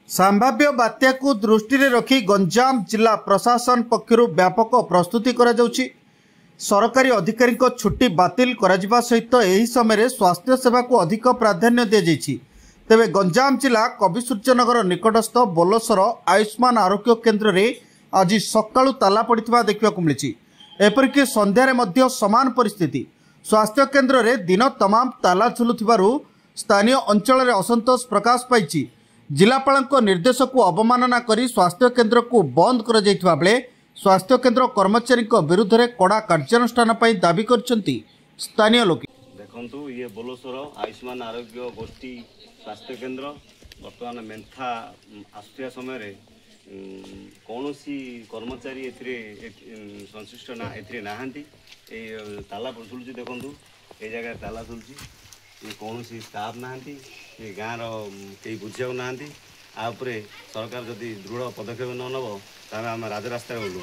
संभाव्य बात्या को दृष्टि रखी गंजाम जिला प्रशासन पक्षर व्यापक प्रस्तुति करा जाउछि। सरकारी अधिकारी छुट्टी बातिल करा सहित एही समय स्वास्थ्य सेवा को अधिक प्राधान्य दि जाइछि। तेबे गंजाम जिला कविसूर्यनगर निकटस्थ बोलसर आयुष्मान आरोग्य केन्द्र रे आज सकाळु ताला पड़िथिबा देखिबाकु मिलिछि। एपरिक संध्यारे मध्य समान परिस्थिति। स्वास्थ्य केन्द्र रे दिन तमाम ताला झुलुथिबारु स्थानीय अंचल रे असंतोष प्रकाश पाइछि। जिलापाल निर्देश को अवमानना करी स्वास्थ्य केन्द्र को बंद कर जाइथिबा बेले स्वास्थ्य केन्द्र कर्मचारी विरुद्ध में कड़ा कार्यानुष्ठान दाबी करछन्ति स्थानीय लोक। देखंतु ये बोलसर आयुष्मान आरोग्य गोष्ठी स्वास्थ्य केन्द्र बर्तमान मेन्था आसुवा समय कौन कर्मचारी संश्लिष्ट ना नहांती ताला झुलुची। देखंतु ये जगह ताला झुलुची। ये कौन स्टाफ ना ये गाँव रही बुझा ना सरकार जदि दृढ़ पदक्षेप न नब आम राजरास्ता गलु।